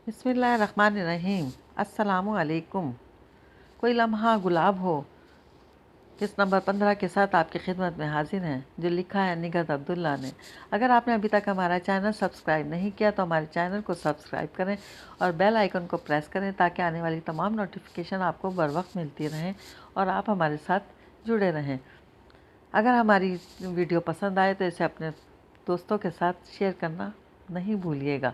बिस्मिल्लाहिर्रहमानिर्रहीम। अस्सलामु अलैकुम। कोई लम्हा गुलाब हो इस नंबर 15 के साथ आपकी खिदमत में हाजिर हैं, जो लिखा है निगहत अब्दुल्ला ने। अगर आपने अभी तक हमारा चैनल सब्सक्राइब नहीं किया तो हमारे चैनल को सब्सक्राइब करें और बेल आइकन को प्रेस करें ताकि आने वाली तमाम नोटिफिकेशन आपको बर वक्त मिलती रहें और आप हमारे साथ जुड़े रहें। अगर हमारी वीडियो पसंद आए तो इसे अपने दोस्तों के साथ शेयर करना नहीं भूलिएगा।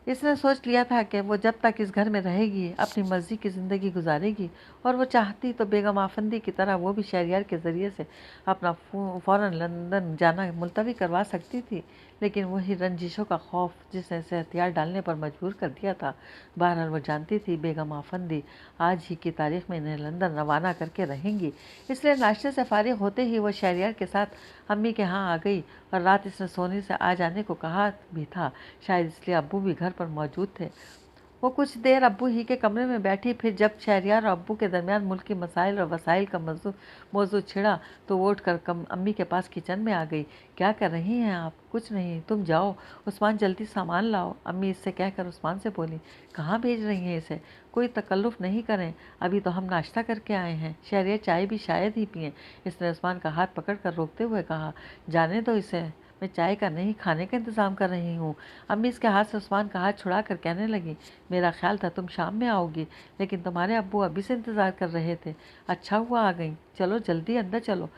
इसने सोच लिया था कि वो जब तक इस घर में रहेगी अपनी मर्जी की ज़िंदगी गुजारेगी, और वो चाहती तो बेगम आफंदी की तरह वो भी शहरियार के ज़रिए से अपना फ़ौरन लंदन जाना मुलतवी करवा सकती थी, लेकिन वही रंजिशों का खौफ जिसने इसे हथियार डालने पर मजबूर कर दिया था। बहरहाल वो जानती थी बेगम आफंदी आज ही की तारीख में इन्हें लंदन रवाना करके रहेंगी, इसलिए नाश्ते से फारिग होते ही वो शहरियार के साथ अम्मी के यहाँ आ गई। और रात इसने सोनी से आ जाने को कहा भी था, शायद इसलिए अब्बू भी घर पर मौजूद थे। वो कुछ देर अब्बू ही के कमरे में बैठी, फिर जब शहरियार और अब्बू के दरमियान मुल्की मसाइल और वसाइल का मौजू छिड़ा तो वो उठकर अम्मी के पास किचन में आ गई। क्या कर रही हैं आप? कुछ नहीं, तुम जाओ, उस्मान जल्दी सामान लाओ, अम्मी इससे कहकर उस्मान से बोली। कहाँ भेज रही हैं इसे? कोई तकल्लुफ़ नहीं करें, अभी तो हम नाश्ता करके आए हैं, शहरियार चाय भी शायद ही पिएं। इसने उस्मान का हाथ पकड़कर रोकते हुए कहा, जाने दो इसे, मैं चाय का नहीं खाने का इंतज़ाम कर रही हूँ। अम्मी इसके हाथ से उस्मान का हाथ छुड़ा कर कहने लगी, मेरा ख्याल था तुम शाम में आओगी, लेकिन तुम्हारे अब्बू अभी से इंतज़ार कर रहे थे। अच्छा हुआ आ गई, चलो जल्दी अंदर चलो।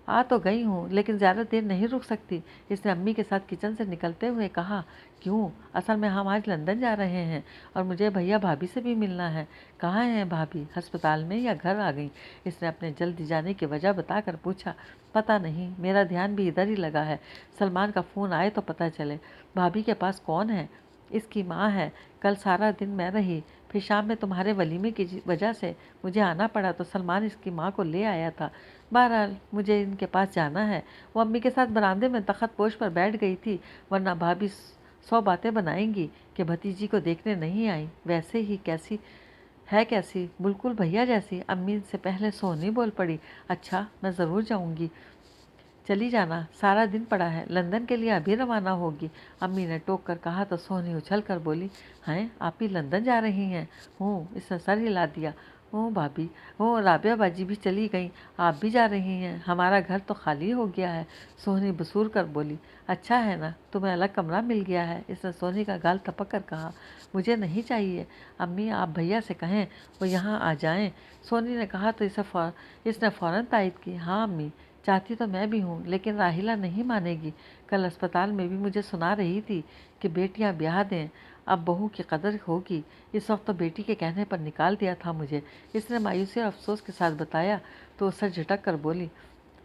आ तो गई हूँ, लेकिन ज़्यादा देर नहीं रुक सकती, इसने अम्मी के साथ किचन से निकलते हुए कहा। क्यों? असल में हम आज लंदन जा रहे हैं और मुझे भैया भाभी से भी मिलना है। कहाँ हैं भाभी? अस्पताल में या घर आ गई? इसने अपने जल्दी जाने की वजह बताकर पूछा। पता नहीं, मेरा ध्यान भी इधर ही लगा है, सलमान का फ़ोन आए तो पता चले। भाभी के पास कौन है? इसकी माँ है। कल सारा दिन मैं रही, फिर शाम में तुम्हारे वलीमे की वजह से मुझे आना पड़ा तो सलमान इसकी माँ को ले आया था। बहरहाल मुझे इनके पास जाना है। वो अम्मी के साथ बरामदे में तख्त पोश पर बैठ गई थी, वरना भाभी 100 बातें बनाएंगी कि भतीजी को देखने नहीं आई। वैसे ही कैसी है, कैसी? बिल्कुल भैया जैसी। अम्मी से पहले सोनी बोल पड़ी। अच्छा, मैं ज़रूर जाऊंगी, चली जाना, सारा दिन पड़ा है, लंदन के लिए अभी रवाना होगी, अम्मी ने टोक कर कहा तो सोनी उछल कर बोली, हैं आप ही लंदन जा रही हैं? हूँ, इसने सर हिला दिया। हूँ भाभी, हूँ, राबिया बाजी भी चली गई, आप भी जा रही हैं? हमारा घर तो खाली हो गया है, सोनी बसूर कर बोली। अच्छा है ना, तुम्हें अलग कमरा मिल गया है, इसने सोनी का गाल थपक कर कहा। मुझे नहीं चाहिए अम्मी, आप भैया से कहें वो यहाँ आ जाएं, सोनी ने कहा तो इसने फ़ौरन तायद की। हाँ अम्मी, चाहती तो मैं भी हूँ, लेकिन राहिला नहीं मानेगी। कल अस्पताल में भी मुझे सुना रही थी कि बेटियाँ ब्याह दें, अब बहू की कदर होगी। इस वक्त तो बेटी के कहने पर निकाल दिया था मुझे, इसने मायूसी और अफसोस के साथ बताया तो सर झटक कर बोली।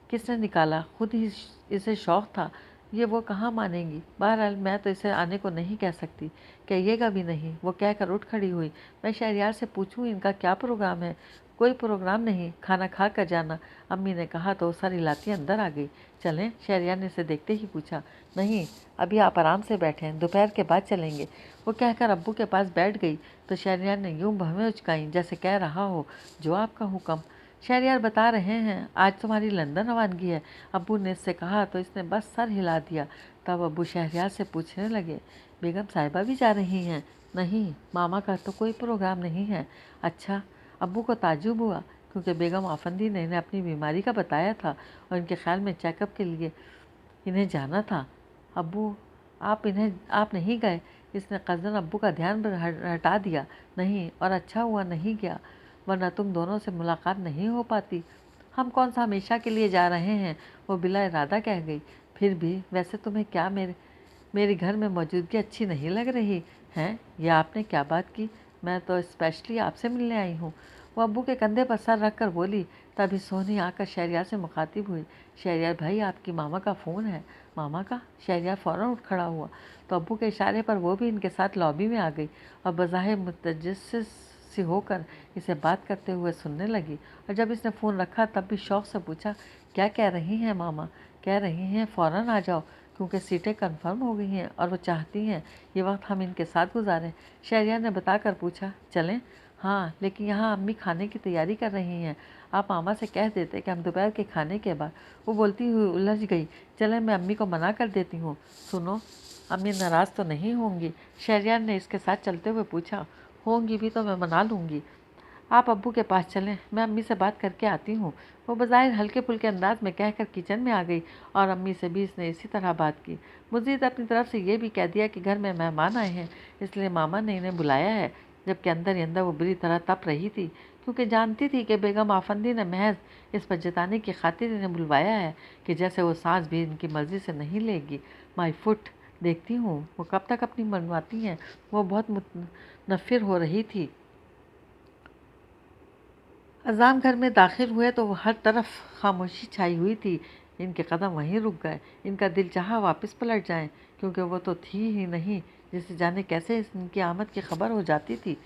किसने निकाला? खुद ही इसे शौक़ था, ये वो कहाँ मानेंगी। बहरहाल मैं तो इसे आने को नहीं कह सकती, कहिएगा भी नहीं। वो कहकर उठ खड़ी हुई। मैं शहरियार से पूछूं इनका क्या प्रोग्राम है? कोई प्रोग्राम नहीं, खाना खा कर जाना, अम्मी ने कहा तो सर हिलाती अंदर आ गई। चलें? शहरियार ने इसे देखते ही पूछा। नहीं, अभी आप आराम से बैठें, दोपहर के बाद चलेंगे, वो कहकर अब्बू के पास बैठ गई तो शहरियार ने यूं भवें उचकाई जैसे कह रहा हो, जो आपका हुक्म। शहरियार बता रहे हैं आज तुम्हारी लंदन रवानगी है, अब्बू ने इससे कहा तो इसने बस सर हिला दिया। तब अब्बू शहरियार से पूछने लगे, बेगम साहिबा भी जा रही हैं? नहीं, मामा का तो कोई प्रोग्राम नहीं है। अच्छा, अब्बू को ताज्जुब हुआ, क्योंकि बेगम आफंदी ने इन्हें अपनी बीमारी का बताया था और इनके ख्याल में चेकअप के लिए इन्हें जाना था। अब्बू, आप नहीं गए? इसने कज़न अब्बू का ध्यान हटा दिया। नहीं, और अच्छा हुआ नहीं गया, वरना तुम दोनों से मुलाकात नहीं हो पाती। हम कौन सा हमेशा के लिए जा रहे हैं, वो बिला इरादा कह गई। फिर भी वैसे तुम्हें क्या मेरे घर में मौजूदगी अच्छी नहीं लग रही हैं? यह आपने क्या बात की? मैं तो स्पेशली आपसे मिलने आई हूँ, वो अब्बू के कंधे पर सर रख कर बोली। तभी सोनी आकर शहरियार से मुखातिब हुई। शहरियार भाई, आपकी मामा का फ़ोन है। मामा का? शहरियार फ़ौरन उठ खड़ा हुआ तो अब्बू के इशारे पर वो भी इनके साथ लॉबी में आ गई और बज़ाहिर मुतजस्सिस सी होकर इसे बात करते हुए सुनने लगी। और जब इसने फ़ोन रखा तब भी शौक़ से पूछा, क्या कह रही हैं मामा? कह रही हैं फ़ौरन आ जाओ, क्योंकि सीटें कंफर्म हो गई हैं और वो चाहती हैं ये वक्त हम इनके साथ गुजारें। शहरियार ने बताकर पूछा, चलें? हाँ, लेकिन यहाँ अम्मी खाने की तैयारी कर रही हैं, आप मामा से कह देते कि हम दोपहर के खाने के बाद। वो बोलती हुई उलझ गई। चलें, मैं अम्मी को मना कर देती हूँ। सुनो, अम्मी नाराज़ तो नहीं होंगी? शहरयार ने इसके साथ चलते हुए पूछा। होंगी भी तो मैं मना लूँगी। आप अब्बू के पास चलें, मैं अम्मी से बात करके आती हूँ। वो बज़ाहिर हल्के फुल्के अंदाज में कहकर किचन में आ गई और अम्मी से भी इसने इसी तरह बात की। मुजीद अपनी तरफ से ये भी कह दिया कि घर में मेहमान आए हैं, इसलिए मामा ने इन्हें बुलाया है, जबकि अंदर ही अंदर वो बुरी तरह तप रही थी, क्योंकि जानती थी कि बेगम आफंदी ने महज इस पर जताने की खातिर इन्हें बुलवाया है कि जैसे वो सांस भी इनकी मर्जी से नहीं लेगी। माई फुट, देखती हूँ वो कब तक अपनी मनवाती हैं। वो बहुत मुतनफ़िर हो रही थी। अज़ाम घर में दाखिल हुए तो हर तरफ खामोशी छाई हुई थी। इनके कदम वहीं रुक गए। इनका दिल चाहा वापस पलट जाएं, क्योंकि वो तो थी ही नहीं, जिसे जाने कैसे इनकी आमद की खबर हो जाती थी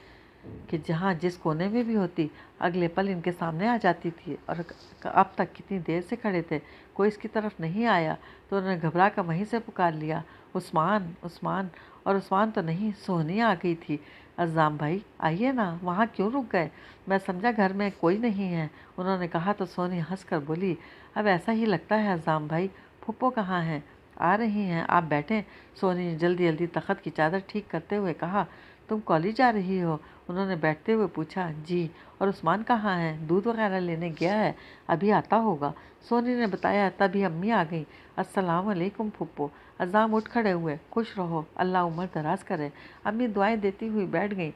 कि जहाँ जिस कोने में भी होती अगले पल इनके सामने आ जाती थी। और अब तक कितनी देर से खड़े थे, कोई इसकी तरफ नहीं आया, तो उन्होंने घबरा कर वहीं से पुकार लिया, उस्मान उस्मान। और उस्मान तो नहीं, सोहनी आ गई थी। अज़ाम भाई आइए ना, वहाँ क्यों रुक गए? मैं समझा घर में कोई नहीं है, उन्होंने कहा तो सोनी हंस कर बोली, अब ऐसा ही लगता है अज़ाम भाई, फुप्पो कहाँ हैं? आ रही हैं, आप बैठें। सोनी ने जल्दी जल्दी तख्त की चादर ठीक करते हुए कहा, तुम कॉलेज जा रही हो? उन्होंने बैठते हुए पूछा। जी। और उस्मान कहाँ है? दूध वगैरह लेने गया है, अभी आता होगा, सोनी ने बताया। तभी अम्मी आ गई। अस्सलाम वालेकुम फुप्पो। अज़ाम उठ खड़े हुए। खुश रहो, अल्लाह उम्र दराज करे। अम्मी दुआएं देती हुई बैठ गई।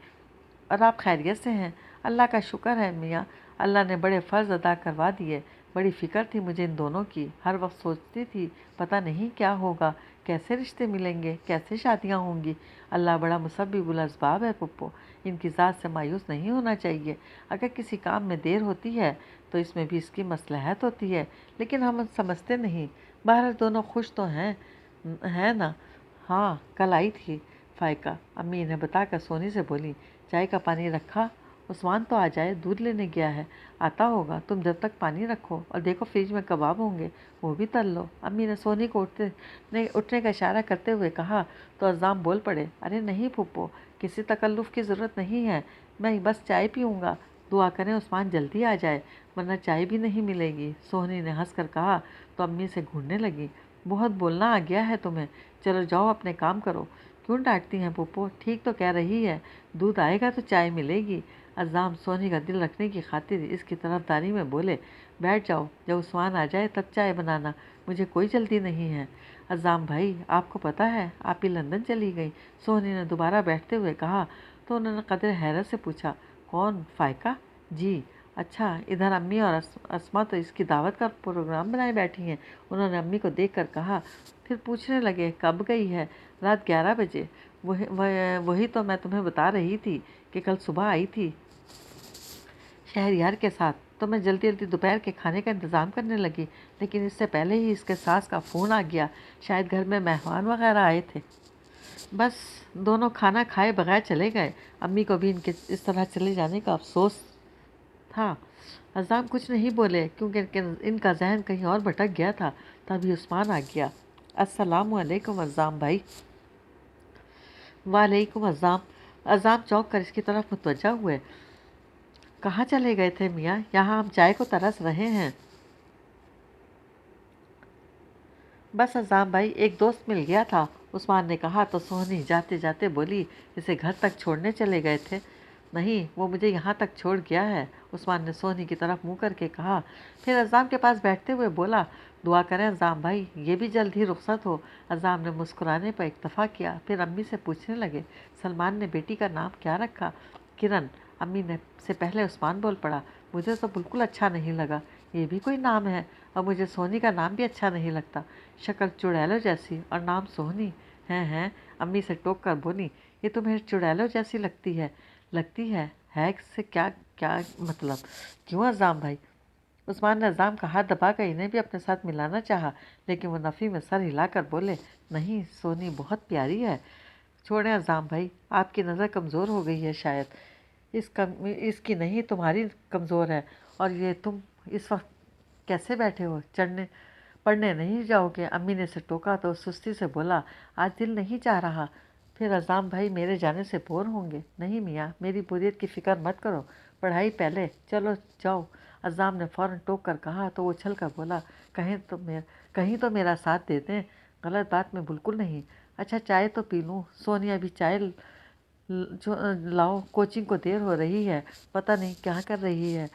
और आप खैरियत से हैं? अल्लाह का शुक्र है मियाँ, अल्लाह ने बड़े फ़र्ज़ अदा करवा दिए। बड़ी फ़िक्र थी मुझे इन दोनों की, हर वक्त सोचती थी पता नहीं क्या होगा, कैसे रिश्ते मिलेंगे, कैसे शादियाँ होंगी। अल्लाह बड़ा मुसब्बिबुल असबाब है पुप्पो, इनकी ज़ात से मायूस नहीं होना चाहिए। अगर किसी काम में देर होती है तो इसमें भी इसकी मसलहत होती है, लेकिन हम समझते नहीं। बहरहाल दोनों खुश तो हैं ना? हाँ, कल आई थी फ़ायका, अम्मी इन्हें बताकर सोनी से बोली, चाय का पानी रखा? उस्मान तो आ जाए, दूध लेने गया है, आता होगा। तुम जब तक पानी रखो, और देखो फ्रिज में कबाब होंगे, वो भी तल लो। अम्मी ने सोनी को उठने का इशारा करते हुए कहा तो अज़ाम बोल पड़े, अरे नहीं फूफो, किसी तकल्लुफ़ की ज़रूरत नहीं है, मैं बस चाय पीऊँगा। दुआ करें उस्मान जल्दी आ जाए, वरना चाय भी नहीं मिलेगी। सोहनी ने हंसकर कहा तो अम्मी से घूरने लगी, बहुत बोलना आ गया है तुम्हें, चलो जाओ अपने काम करो। क्यों डांटती हैं पुप्पो, ठीक तो कह रही है, दूध आएगा तो चाय मिलेगी। अज़ाम सोनी का दिल रखने की खातिर इसकी तरफदारी में बोले, बैठ जाओ, जब उस्मान आ जाए तब चाय बनाना, मुझे कोई जल्दी नहीं है। अज़ाम भाई आपको पता है आप ही लंदन चली गई? सोनी ने दोबारा बैठते हुए कहा तो उन्होंने कदर हैरत से पूछा, कौन, फ़ायका? जी। अच्छा, इधर अम्मी और अस्मा तो इसकी दावत का प्रोग्राम बनाए बैठी हैं। उन्होंने अम्मी को देखकर कहा, फिर पूछने लगे कब गई है? रात 11 बजे। वही तो मैं तुम्हें बता रही थी कि कल सुबह आई थी शहरयार के साथ, तो मैं जल्दी जल्दी दोपहर के खाने का इंतज़ाम करने लगी, लेकिन इससे पहले ही इसके सास का फ़ोन आ गया, शायद घर में मेहमान वगैरह आए थे। बस दोनों खाना खाए बगैर चले गए। अम्मी को भी इनके इस तरह चले जाने का अफसोस था। अज़ाम कुछ नहीं बोले, क्योंकि इनका जहन कहीं और भटक गया था। तभी उस्मान आ गया। अस्सलामु अलैकुम अज़ाम भाई। वालेकुम अज़ाम। अज़ाम चौंक कर इसकी तरफ मुतवज्जा हुए। कहाँ चले गए थे मियाँ? यहाँ हम चाय को तरस रहे हैं। बस अज़ाम भाई, एक दोस्त मिल गया था, उस्मान ने कहा तो सोहनी जाते जाते बोली, इसे घर तक छोड़ने चले गए थे? नहीं, वो मुझे यहाँ तक छोड़ गया है, उस्मान ने सोहनी की तरफ मुँह करके कहा। फिर अज़ाम के पास बैठते हुए बोला, दुआ करें अज़ाम भाई ये भी जल्द ही रुखसत हो। अज़ाम ने मुस्कुराने पर इक्तफ़ा किया। फिर अम्मी से पूछने लगे, सलमान ने बेटी का नाम क्या रखा? किरण। अम्मी ने से पहले उस्मान बोल पड़ा, मुझे तो बिल्कुल अच्छा नहीं लगा, ये भी कोई नाम है? और मुझे सोनी का नाम भी अच्छा नहीं लगता, शक्ल चुड़ैलों जैसी और नाम सोहनी। हैं, अम्मी से टोक कर बोली, ये तुम्हें चुड़ैलों जैसी लगती है? लगती है से क्या क्या मतलब? क्यों अज़ाम भाई? उस्मान ने अज़ाम का हाथ दबाकर इन्हें भी अपने साथ मिलाना चाहा, लेकिन वो नफ़ी में सर हिलाकर बोले, नहीं, सोनी बहुत प्यारी है। छोड़ें अज़ाम भाई, आपकी नज़र कमज़ोर हो गई है शायद, इसकी नहीं, तुम्हारी कमज़ोर है। और ये तुम इस वक्त कैसे बैठे हो, चढ़ने पढ़ने नहीं जाओगे? अम्मी ने से टोका तो सुस्ती से बोला, आज दिल नहीं चाह रहा। फिर अज़ाम भाई मेरे जाने से बोर होंगे? नहीं मियाँ, मेरी बोरियत की फ़िक्र मत करो, पढ़ाई पहले, चलो जाओ। अज़ाम ने फ़ौरन टोक कर कहा तो वो उछल कर बोला, कहीं तो मेरा साथ दे दें, गलत बात में बिल्कुल नहीं। अच्छा चाय तो पी लूँ। सोनी अभी चाय जो लाओ, कोचिंग को देर हो रही है। पता नहीं क्या कर रही है।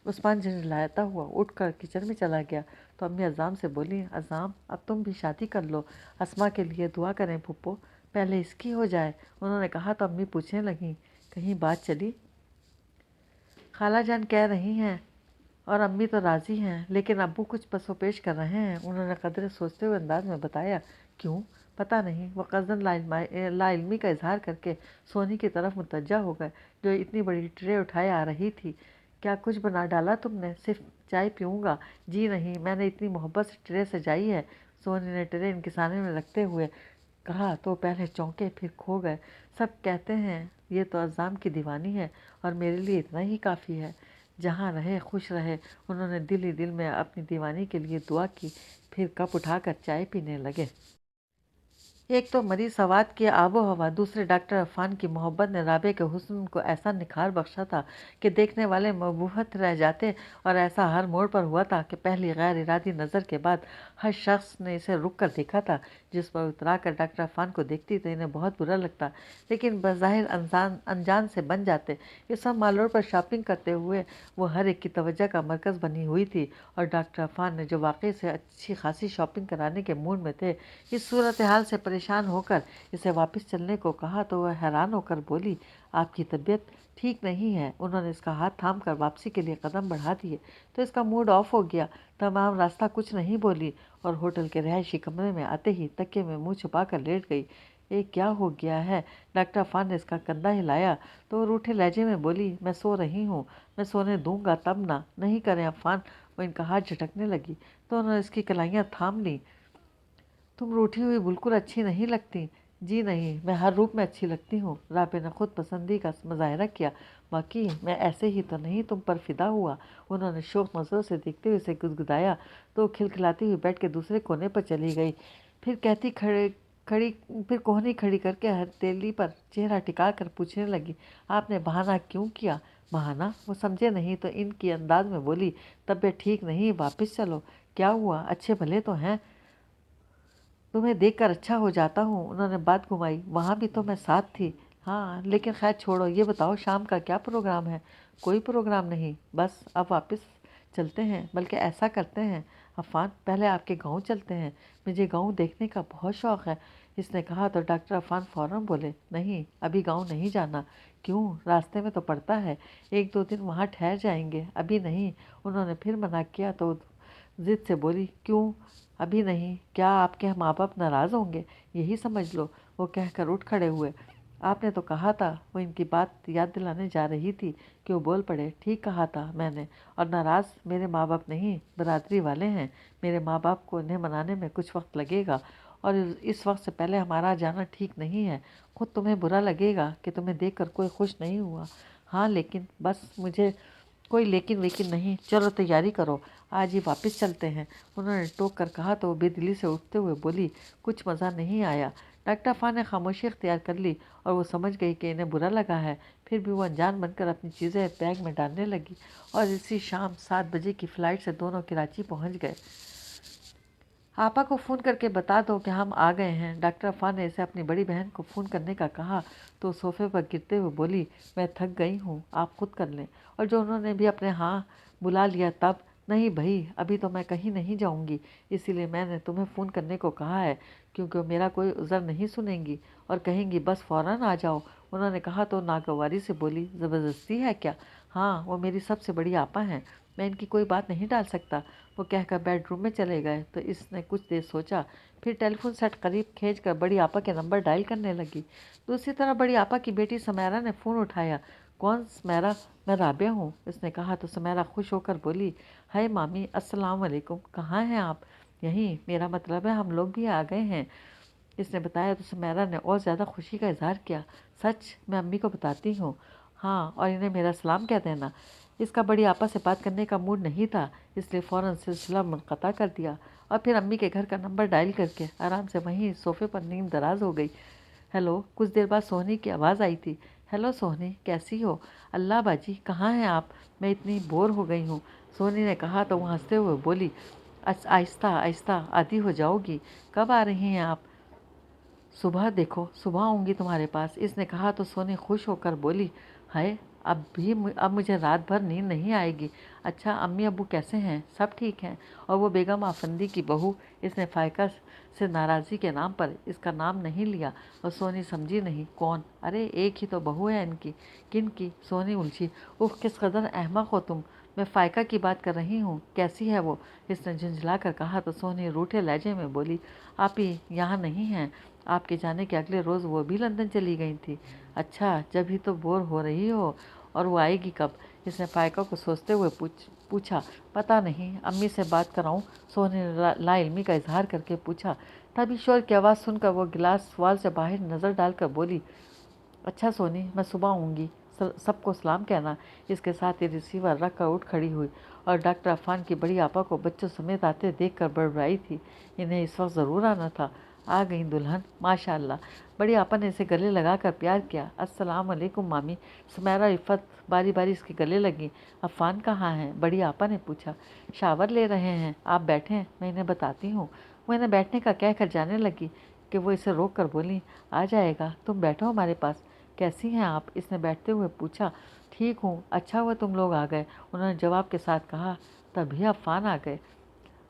उस्मान झंझलाता हुआ उठकर किचन में चला गया तो अम्मी अज़ाम से बोली, अज़ाम अब तुम भी शादी कर लो, अस्मा के लिए दुआ करें फूफो, पहले इसकी हो जाए। उन्होंने कहा तो अम्मी पूछने लगीं, कहीं बात चली? खाला जान कह रही हैं और अम्मी तो राज़ी हैं, लेकिन अब्बू कुछ पसोपेश कर रहे हैं। उन्होंने कदरे सोचते हुए अंदाज में बताया, क्यों? पता नहीं। वो कज़न लाइल्मी का इजहार करके सोनी की तरफ मुतवज्जा हो गए, जो इतनी बड़ी ट्रे उठाए आ रही थी। क्या कुछ बना डाला तुमने? सिर्फ चाय पीऊँगा। जी नहीं, मैंने इतनी मोहब्बत से ट्रे सजाई है। सोनी ने ट्रे इनके सामने में रखते हुए कहा तो पहले चौंके फिर खो गए। सब कहते हैं ये तो अज़ाम की दीवानी है और मेरे लिए इतना ही काफ़ी है। जहाँ रहे खुश रहे। उन्होंने दिल ही दिल में अपनी दीवानी के लिए दुआ की, फिर कप उठाकर चाय पीने लगे। एक तो मरी सवात की आबो हवा, दूसरे डॉक्टर अफ़ान की मोहब्बत ने राबे के हुस्न को ऐसा निखार बख्शा था कि देखने वाले मबूहत रह जाते। और ऐसा हर मोड़ पर हुआ था कि पहली गैर इरादी नज़र के बाद हर शख्स ने इसे रुक कर देखा था। जिस पर उतरा कर डॉक्टर अफ़ान को देखती तो इन्हें बहुत बुरा लगता, लेकिन बज़ाहिर अनजान से बन जाते। ये सब मालोर पर शॉपिंग करते हुए वो हर एक की तवज्जो का मरकज़ बनी हुई थी। और डॉक्टर अफ़ान ने जो वाकई से अच्छी खासी शॉपिंग कराने के मूड में थे, इस सूरत हाल से परेशान होकर इसे वापस चलने को कहा तो वह हैरान होकर बोली, आपकी तबीयत ठीक नहीं है। उन्होंने इसका हाथ थाम कर वापसी के लिए कदम बढ़ा दिए तो इसका मूड ऑफ हो गया। तमाम रास्ता कुछ नहीं बोली और होटल के रिहायशी कमरे में आते ही तकिए में मुंह छुपा कर लेट गई। ये क्या हो गया है? डॉक्टर अफ़ान ने इसका कंधा हिलाया तो वो रूठे लहजे में बोली, मैं सो रही हूँ, मैं सोने दूंगा तब ना। नहीं करें अफ़ान। वो इनका हाथ झटकने लगी तो उन्होंने इसकी कलाइयाँ थाम ली। तुम रूठी हुई बिल्कुल अच्छी नहीं लगती। जी नहीं, मैं हर रूप में अच्छी लगती हूँ। राबे ने खुद पसंदी का मुजाहरा किया। बाकी मैं ऐसे ही तो नहीं तुम पर फिदा हुआ। उन्होंने शौक नजरों से देखते हुए इसे गुदगुदाया तो खिलखिलाती हुई बेड के दूसरे कोने पर चली गई। फिर कहती खड़े खड़ी फिर कोहनी खड़ी करके हथेली पर चेहरा टिका कर पूछने लगी, आपने बहाना क्यों किया? बहाना? वो समझे नहीं तो इनकी अंदाज में बोली, तबीयत ठीक नहीं, वापस चलो। क्या हुआ? अच्छे भले तो हैं, तुम्हें देखकर अच्छा हो जाता हूँ। उन्होंने बात घुमाई, वहाँ भी तो मैं साथ थी। हाँ लेकिन खैर छोड़ो, ये बताओ शाम का क्या प्रोग्राम है? कोई प्रोग्राम नहीं, बस अब वापस चलते हैं। बल्कि ऐसा करते हैं अफ़ान, पहले आपके गांव चलते हैं, मुझे गांव देखने का बहुत शौक़ है। इसने कहा तो डॉक्टर अफ़ान फ़ौरन बोले, नहीं अभी गांव नहीं जाना। क्यों? रास्ते में तो पड़ता है, एक दो दिन वहाँ ठहर जाएंगे, अभी नहीं। उन्होंने फिर मना किया तो ज़िद से बोली, क्यों अभी नहीं? क्या आपके माँ बाप नाराज़ होंगे? यही समझ लो। वो कहकर उठ खड़े हुए। आपने तो कहा था। वो इनकी बात याद दिलाने जा रही थी कि वो बोल पड़े, ठीक कहा था मैंने। और नाराज़ मेरे माँ बाप नहीं, बरादरी वाले हैं। मेरे माँ बाप को इन्हें मनाने में कुछ वक्त लगेगा और इस वक्त से पहले हमारा जाना ठीक नहीं है। खुद तुम्हें बुरा लगेगा कि तुम्हें देखकर कोई खुश नहीं हुआ। हाँ लेकिन बस मुझे कोई लेकिन वेकिन नहीं, चलो तैयारी करो, आज ही वापस चलते हैं। उन्होंने टोक कर कहा तो बेदिली से उठते हुए बोली, कुछ मज़ा नहीं आया। डॉक्टर अफ़ान ने खामोशी इख्तियार कर ली और वो समझ गई कि इन्हें बुरा लगा है। फिर भी वो अनजान बनकर अपनी चीज़ें बैग में डालने लगी और इसी शाम 7 बजे की फ़्लाइट से दोनों कराची पहुंच गए। आपा को फ़ोन करके बता दो कि हम आ गए हैं। डॉक्टर अफ़ान ने इसे अपनी बड़ी बहन को फ़ोन करने का कहा तो सोफ़े पर गिरते हुए बोली, मैं थक गई हूँ, आप खुद कर लें। और जो उन्होंने भी अपने हाँ बुला लिया तब, नहीं भाई अभी तो मैं कहीं नहीं जाऊँगी, इसीलिए मैंने तुम्हें फ़ोन करने को कहा है, क्योंकि वो मेरा कोई उज़र नहीं सुनेंगी और कहेंगी बस फ़ौरन आ जाओ। उन्होंने कहा तो नागवारी से बोली, ज़बरदस्ती है क्या? हाँ वो मेरी सबसे बड़ी आपा हैं, मैं इनकी कोई बात नहीं डाल सकता। वो कहकर बेडरूम में चले गए तो इसने कुछ देर सोचा, फिर टेलीफोन सेट करीब खींचकर बड़ी आपा के नंबर डायल करने लगी। दूसरी तरफ बड़ी आपा की बेटी समैरा ने फ़ोन उठाया। कौन समैरा? मैं राबिया हूँ, इसने कहा तो समैरा खुश होकर बोली, हाय मामी, अस्सलाम वालेकुम, कहाँ हैं आप? यहीं, मेरा मतलब है हम लोग भी आ गए हैं, इसने बताया तो समैरा ने और ज़्यादा खुशी का इजहार किया। सच? मैं अम्मी को बताती हूँ। हाँ और इन्हें मेरा सलाम कह देना। इसका बड़ी आपा से बात करने का मूड नहीं था, इसलिए फ़ौरन सिलसिला मुनक़ता कर दिया और फिर अम्मी के घर का नंबर डायल करके आराम से वहीं सोफ़े पर नींद दराज हो गई। हेलो। कुछ देर बाद सोहनी की आवाज़ आई थी। हेलो सोहनी, कैसी हो? अल्लाह बाजी, कहाँ हैं आप? मैं इतनी बोर हो गई हूँ, सोहनी ने कहा तो वो हंसते हुए बोली, आहिस्ता आहिस्ता आदी हो जाओगी। कब आ रही हैं आप? सुबह देखो, सुबह आऊँगी तुम्हारे पास, इसने कहा तो सोनी खुश होकर बोली, हाय अब मुझे रात भर नींद नहीं आएगी। अच्छा, अम्मी अब्बू कैसे हैं? सब ठीक हैं। और वो बेगम आफंदी की बहू? इसने फायका से नाराज़गी के नाम पर इसका नाम नहीं लिया और सोनी समझी नहीं कौन। अरे एक ही तो बहू है इनकी। किन की? सोनी उलझी। उफ, किस कदर अहमक हो तुम। मैं फायका की बात कर रही हूँ। कैसी है वो? इसने झुंझला कर कहा तो सोनी रूठे लहजे में बोली, आप ही यहाँ नहीं हैं। आपके जाने के अगले रोज़ वो भी लंदन चली गई थी। अच्छा, जब ही तो बोर हो रही हो। और वो आएगी कब? इसने फायका को सोचते हुए पूछा। पता नहीं, अम्मी से बात कराऊं? सोनी ने लाइल्मी का इजहार करके पूछा। तब ईश्वर की आवाज़ सुनकर वो गिलास वाल से बाहर नज़र डालकर बोली, अच्छा सोनी, मैं सुबह आऊँगी, सबको सलाम कहना। इसके साथ ही रिसीवर रख कर उठ खड़ी हुई और डॉक्टर अफान की बड़ी आपा को बच्चों समेत आते देखकर बड़बड़ाई थी। इन्हें इस वक्त ज़रूर आना था। आ गई दुल्हन, माशाल्लाह। बड़ी आपा ने इसे गले लगाकर प्यार किया। अस्सलाम वालेकुम मामी। सुमेरा इफ़त बारी बारी इसके गले लगी। अफान कहाँ हैं? बड़ी आपा ने पूछा। शावर ले रहे हैं, आप बैठें, मैं इन्हें बताती हूँ। वो इन्हें बैठने का कहकर जाने लगी कि वो इसे रोक कर बोली, आ जाएगा, तुम बैठो हमारे पास। कैसी हैं आप? इसने बैठते हुए पूछा। ठीक हूँ, अच्छा हुआ तुम लोग आ गए, उन्होंने जवाब के साथ कहा। तभी अफ़ान आ गए।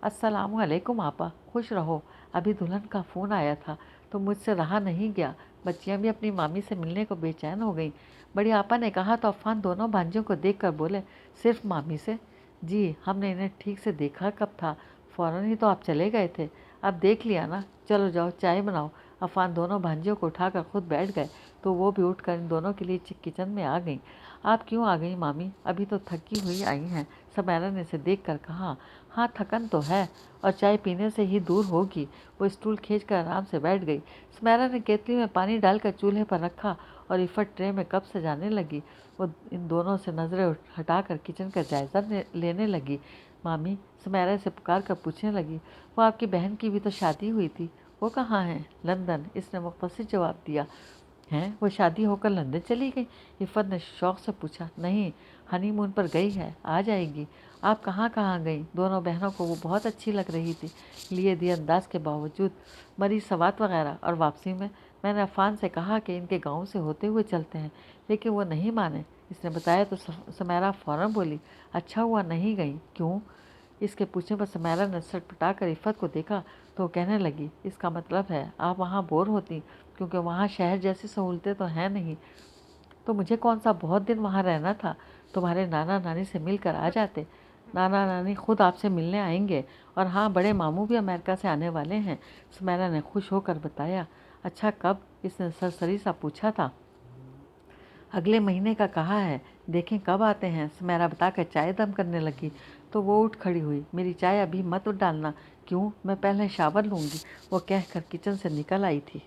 अस्सलाम वालेकुम आपा, खुश रहो। अभी दुल्हन का फ़ोन आया था तो मुझसे रहा नहीं गया। बच्चियाँ भी अपनी मामी से मिलने को बेचैन हो गईं। बड़ी आपा ने कहा तो अफ़ान दोनों भांजियों को देख कर बोले, सिर्फ मामी से? जी, हमने इन्हें ठीक से देखा कब था, फ़ौरन ही तो आप चले गए थे। अब देख लिया ना, चलो जाओ चाय बनाओ। अफ़ान दोनों भांजियों को उठाकर खुद बैठ गए तो वो भी उठकर इन दोनों के लिए किचन में आ गईं। आप क्यों आ गई मामी? अभी तो थकी हुई आई हैं, सुमेरा ने इसे देख कर कहा। हाँ, थकन तो है और चाय पीने से ही दूर होगी। वो स्टूल खींचकर आराम से बैठ गई। सुमेरा ने केतली में पानी डालकर चूल्हे पर रखा और इफ़त ट्रे में कप सजाने लगी। वो इन दोनों से नज़रें हटाकर किचन का जायज़ा लेने लगी। मामी, सुमेरा से पुकार कर पूछने लगी, वो आपकी बहन की भी तो शादी हुई थी, वो कहाँ है? लंदन, इसने मुख्तसर जवाब दिया। हैं, वो शादी होकर लंदन चली गई? इफ़त ने शौक़ से पूछा। नहीं, हनीमून पर गई है, आ जाएगी। आप कहाँ कहाँ गई? दोनों बहनों को वो बहुत अच्छी लग रही थी, लिए दिए अंदाज के बावजूद। मरी सवात वगैरह। और वापसी में मैंने अफ़ान से कहा कि इनके गांव से होते हुए चलते हैं, लेकिन वो नहीं माने। इसने बताया तो सुमेरा फ़ौरन बोली, अच्छा हुआ नहीं गई। क्यों? इसके पूछने पर सुमेरा ने सटपटा कर इफ़त को देखा तो कहने लगी, इसका मतलब है आप वहाँ बोर होती, क्योंकि वहाँ शहर जैसी सहूलतें तो हैं नहीं। तो मुझे कौन सा बहुत दिन वहाँ रहना था? तुम्हारे नाना नानी से मिलकर आ जाते। नाना नानी खुद आपसे मिलने आएंगे और हाँ, बड़े मामू भी अमेरिका से आने वाले हैं, सुमेरा ने खुश होकर बताया। अच्छा, कब? इसने सरसरी सा पूछा था। अगले महीने का कहा है, देखें कब आते हैं। सुमेरा बताकर चाय दम करने लगी तो वो उठ खड़ी हुई। मेरी चाय अभी मत डालना। क्यों? मैं पहले शावर लूँगी, वो कहकर किचन से निकल आई थी।